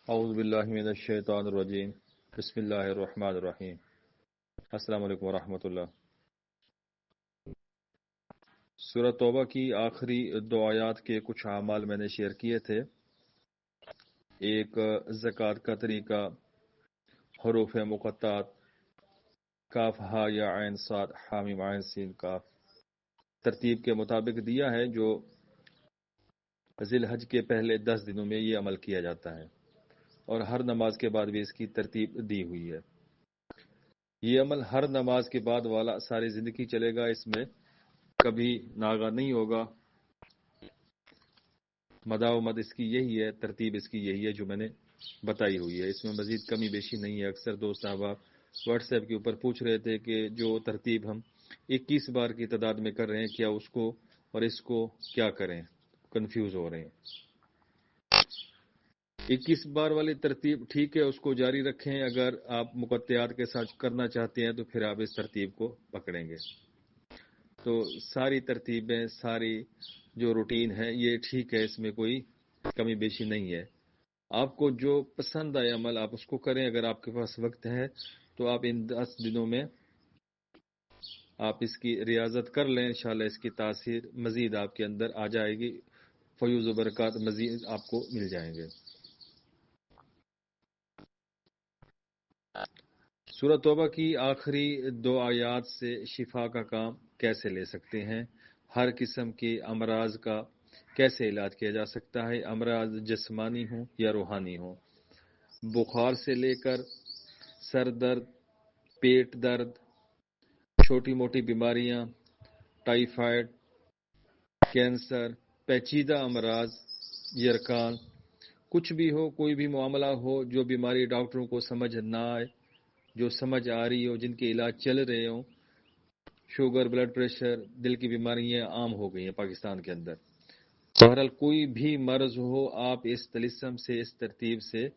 اعوذ باللہ من الشیطان الرجیم بسم اللہ الرحمن الرحیم السلام علیکم ورحمۃ اللہ۔ سورہ توبہ کی آخری دو آیات کے کچھ اعمال میں نے شیئر کیے تھے۔ ایک زکوٰۃ کا طریقہ، حروف مقطعات کاف ہا یا عین صاد حامیم عین سین کاف ترتیب کے مطابق دیا ہے، جو ذی الحج کے پہلے 10 دنوں میں یہ عمل کیا جاتا ہے، اور ہر نماز کے بعد بھی اس کی ترتیب دی ہوئی ہے۔ یہ عمل ہر نماز کے بعد والا ساری زندگی چلے گا، اس میں کبھی ناغہ نہیں ہوگا۔ مداومت اس کی یہی ہے، ترتیب اس کی یہی ہے جو میں نے بتائی ہوئی ہے، اس میں مزید کمی بیشی نہیں ہے۔ اکثر دوست احباب واٹس ایپ کے اوپر پوچھ رہے تھے کہ جو ترتیب ہم 21 بار کی تعداد میں کر رہے ہیں، کیا اس کو اور اس کو کیا کریں، کنفیوز ہو رہے ہیں۔ 21 بار والی ترتیب ٹھیک ہے، اس کو جاری رکھیں۔ اگر آپ مقطعات کے ساتھ کرنا چاہتے ہیں تو پھر آپ اس ترتیب کو پکڑیں گے۔ تو ساری ترتیبیں، ساری جو روٹین ہے یہ ٹھیک ہے، اس میں کوئی کمی بیشی نہیں ہے۔ آپ کو جو پسند آئے عمل آپ اس کو کریں۔ اگر آپ کے پاس وقت ہے تو آپ ان 10 دنوں میں آپ اس کی ریاضت کر لیں، انشاءاللہ اس کی تاثیر مزید آپ کے اندر آ جائے گی، فیوز و برکات مزید آپ کو مل جائیں گے۔ سورہ توبہ کی آخری دو آیات سے شفا کا کام کیسے لے سکتے ہیں؟ ہر قسم کے امراض کا کیسے علاج کیا جا سکتا ہے؟ امراض جسمانی ہوں یا روحانی ہوں، بخار سے لے کر سر درد، پیٹ درد، چھوٹی موٹی بیماریاں، ٹائیفائڈ، کینسر، پیچیدہ امراض، یرکان، کچھ بھی ہو، کوئی بھی معاملہ ہو، جو بیماری ڈاکٹروں کو سمجھ نہ آئے، جو سمجھ آ رہی ہو، جن کے علاج چل رہے ہوں، شوگر، بلڈ پریشر، دل کی بیماریاں عام ہو گئی ہیں پاکستان کے اندر۔ بہرحال کوئی بھی مرض ہو، آپ اس طلسم سے، اس ترتیب سے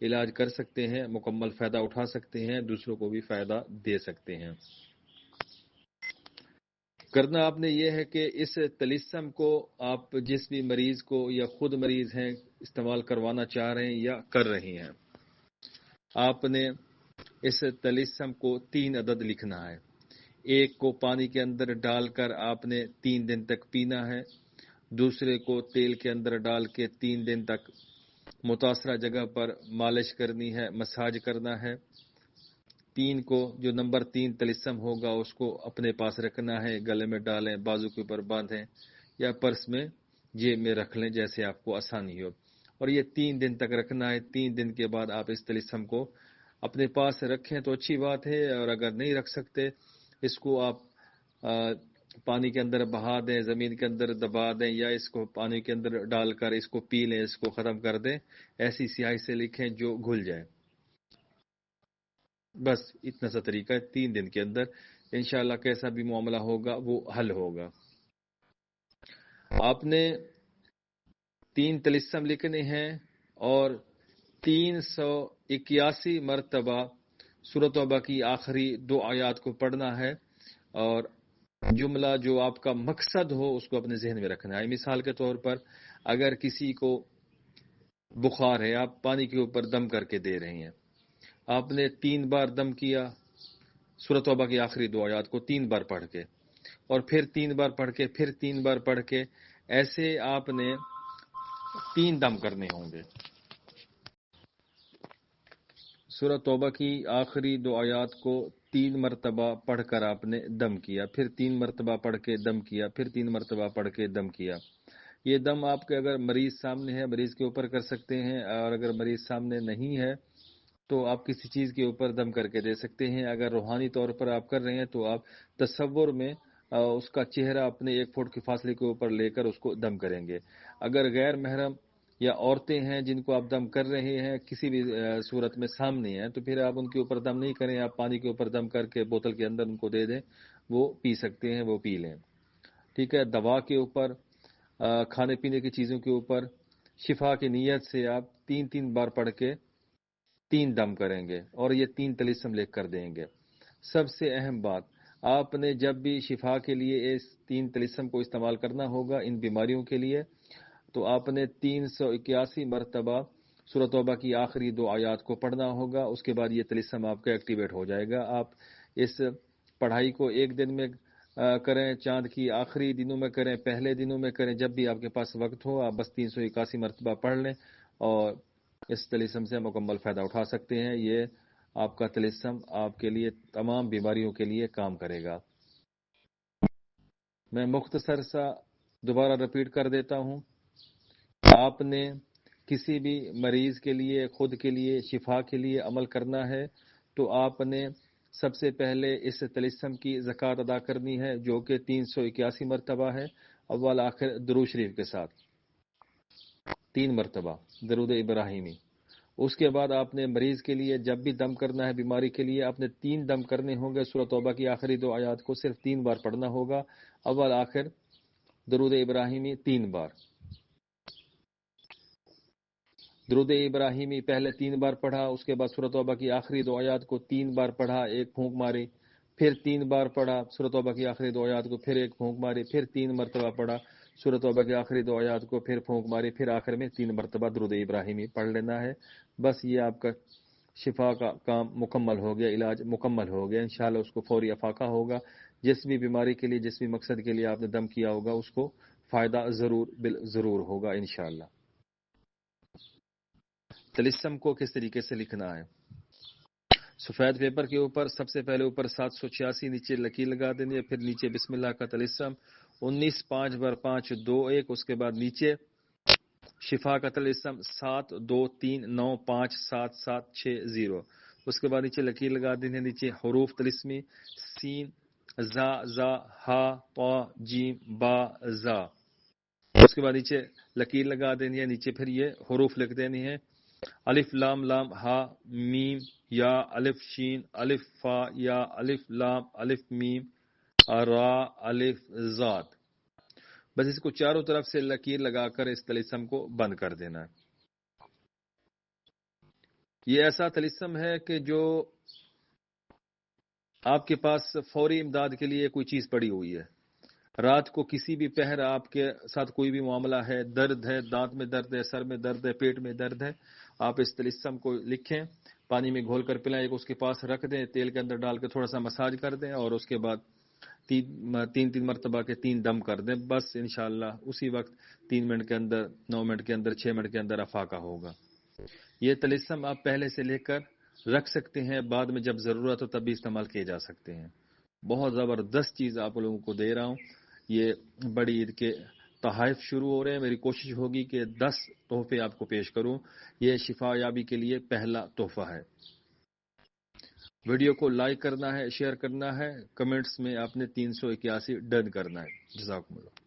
علاج کر سکتے ہیں، مکمل فائدہ اٹھا سکتے ہیں، دوسروں کو بھی فائدہ دے سکتے ہیں۔ کرنا آپ نے یہ ہے کہ اس طلسم کو آپ جس بھی مریض کو یا خود مریض ہیں استعمال کروانا چاہ رہے ہیں یا کر رہی ہیں، آپ نے اس طلسم کو 3 عدد لکھنا ہے۔ ایک کو پانی کے اندر ڈال کر آپ نے 3 دن تک پینا ہے، دوسرے کو تیل کے اندر ڈال کے 3 دن تک متاثرہ جگہ پر مالش کرنی ہے، مساج کرنا ہے۔ 3 کو جو نمبر 3 طلسم ہوگا اس کو اپنے پاس رکھنا ہے، گلے میں ڈالیں، بازو کے اوپر باندھیں یا پرس میں جیب میں رکھ لیں، جیسے آپ کو آسانی ہو، اور یہ 3 دن تک رکھنا ہے۔ 3 دن کے بعد آپ اس طلسم کو اپنے پاس رکھیں تو اچھی بات ہے، اور اگر نہیں رکھ سکتے اس کو آپ پانی کے اندر بہا دیں، زمین کے اندر دبا دیں، یا اس کو پانی کے اندر ڈال کر اس کو پی لیں، اس کو ختم کر دیں۔ ایسی سیاہی سے لکھیں جو گھل جائے۔ بس اتنا سا طریقہ ہے، 3 دن کے اندر انشاءاللہ کیسا بھی معاملہ ہوگا وہ حل ہوگا۔ آپ نے 3 طلسم لکھنے ہیں اور 381 مرتبہ سورۃ توبہ کی آخری 2 آیات کو پڑھنا ہے، اور جملہ جو آپ کا مقصد ہو اس کو اپنے ذہن میں رکھنا ہے۔ مثال کے طور پر اگر کسی کو بخار ہے، آپ پانی کے اوپر دم کر کے دے رہے ہیں، آپ نے 3 بار دم کیا سورۃ توبہ کی آخری 2 آیات کو 3 بار پڑھ کے، اور پھر 3 بار پڑھ کے، پھر 3 بار پڑھ کے، ایسے آپ نے 3 دم کرنے ہوں گے۔ سورۃ توبہ کی آخری 2 آیات کو 3 مرتبہ پڑھ کر آپ نے دم کیا، پھر 3 مرتبہ پڑھ کے دم کیا، پھر 3 مرتبہ پڑھ کے دم کیا۔ یہ دم آپ کے اگر مریض سامنے ہے، مریض کے اوپر کر سکتے ہیں، اور اگر مریض سامنے نہیں ہے تو آپ کسی چیز کے اوپر دم کر کے دے سکتے ہیں۔ اگر روحانی طور پر آپ کر رہے ہیں تو آپ تصور میں اس کا چہرہ اپنے 1 فٹ کے فاصلے کے اوپر لے کر اس کو دم کریں گے۔ اگر غیر محرم یا عورتیں ہیں جن کو آپ دم کر رہے ہیں، کسی بھی صورت میں سامنے ہیں، تو پھر آپ ان کے اوپر دم نہیں کریں، آپ پانی کے اوپر دم کر کے بوتل کے اندر ان کو دے دیں، وہ پی سکتے ہیں، وہ پی لیں۔ ٹھیک ہے، دوا کے اوپر، کھانے پینے کی چیزوں کے اوپر شفا کی نیت سے آپ 3 بار پڑھ کے 3 دم کریں گے، اور یہ 3 طلسم لکھ کر دیں گے۔ سب سے اہم بات، آپ نے جب بھی شفا کے لیے اس 3 طلسم کو استعمال کرنا ہوگا ان بیماریوں کے لیے، تو آپ نے 381 مرتبہ سورۃ توبہ کی آخری 2 آیات کو پڑھنا ہوگا. اس کے بعد یہ طلسم آپ کا ایکٹیویٹ ہو جائے گا. آپ اس پڑھائی کو ایک دن میں کریں، چاند کی آخری دنوں میں کریں، پہلے دنوں میں کریں، جب بھی آپ کے پاس وقت ہو. آپ بس 381 مرتبہ پڑھ لیں اور اس طلسم سے مکمل فائدہ اٹھا سکتے ہیں. یہ آپ کا طلسم آپ کے لیے تمام بیماریوں کے لیے کام کرے گا. میں مختصر سا دوبارہ رپیٹ کر دیتا ہوں. آپ نے کسی بھی مریض کے لیے، خود کے لیے، شفا کے لیے عمل کرنا ہے تو آپ نے سب سے پہلے اس طلسم کی زکوٰۃ ادا کرنی ہے، جو کہ 381 مرتبہ ہے، اول آخر درود شریف کے ساتھ 3 مرتبہ درود ابراہیمی. اس کے بعد آپ نے مریض کے لیے جب بھی دم کرنا ہے، بیماری کے لیے آپ نے 3 دم کرنے ہوں گے. سورۃ توبہ کی آخری 2 آیات کو صرف 3 بار پڑھنا ہوگا، اول آخر درود ابراہیمی 3 بار. درود ابراہیمی پہلے 3 بار پڑھا، اس کے بعد سورۃ توبہ کی آخری 2 آیات کو 3 بار پڑھا، ایک پھونک ماری، پھر 3 بار پڑھا سورۃ توبہ کی آخری 2 آیات کو، پھر ایک پھونک ماری، پھر 3 مرتبہ پڑھا سورۃ توبہ کی آخری 2 آیات کو، پھر پھونک ماری، پھر آخر میں 3 مرتبہ درود ابراہیمی پڑھ لینا ہے. بس یہ آپ کا شفا کا کام مکمل ہو گیا، علاج مکمل ہو گیا. انشاءاللہ اس کو فوری افاقہ ہوگا. جس بھی بیماری کے لیے، جس بھی مقصد کے لیے آپ نے دم کیا ہوگا، اس کو فائدہ ضرور ہوگا انشاءاللہ. طلسم کو کس طریقے سے لکھنا ہے؟ سفید پیپر کے اوپر سب سے پہلے اوپر 786 نیچے لکیر لگا دینی ہے، پھر نیچے بسم اللہ کا طلسم 19 5 بر 5 2 1. اس کے بعد نیچے شفا کا طلسم 7 2 3 9 5 7 7 6 0. اس کے بعد نیچے لکیر لگا دینی ہے، نیچے حروف طلسمی سین زا زا ہا طا جیم با زا. اس کے بعد نیچے لکیر لگا دینی ہے، نیچے پھر یہ حروف لکھ دینی ہے، الف لام لام ہا میم یا الف شین الف فا یا الف لام الف میم را الف ذات. بس اس کو چاروں طرف سے لکیر لگا کر اس طلسم کو بند کر دینا ہے. یہ ایسا طلسم ہے کہ جو آپ کے پاس فوری امداد کے لیے کوئی چیز پڑی ہوئی ہے. رات کو کسی بھی پہر آپ کے ساتھ کوئی بھی معاملہ ہے، درد ہے، دانت میں درد ہے، سر میں درد ہے، پیٹ میں درد ہے، آپ اس طلسم کو لکھیں، پانی میں گھول کر پلائیں، ایک اس کے پاس رکھ دیں، تیل کے اندر ڈال کے تھوڑا سا مساج کر دیں اور اس کے بعد 3 مرتبہ کے 3 دم کر دیں. بس انشاءاللہ اسی وقت 3 منٹ کے اندر، 9 منٹ کے اندر، 6 منٹ کے اندر افاقہ ہوگا. یہ طلسم آپ پہلے سے لے کر رکھ سکتے ہیں، بعد میں جب ضرورت ہو تب بھی استعمال کیے جا سکتے ہیں. بہت زبردست چیز آپ لوگوں کو دے رہا ہوں. یہ بڑی عید کے تحائف شروع ہو رہے ہیں. میری کوشش ہوگی کہ 10 تحفے آپ کو پیش کروں. یہ شفا یابی کے لیے پہلا تحفہ ہے. ویڈیو کو لائک کرنا ہے، شیئر کرنا ہے، کمنٹس میں آپ نے 381 ڈن کرنا ہے. جزاکم اللہ.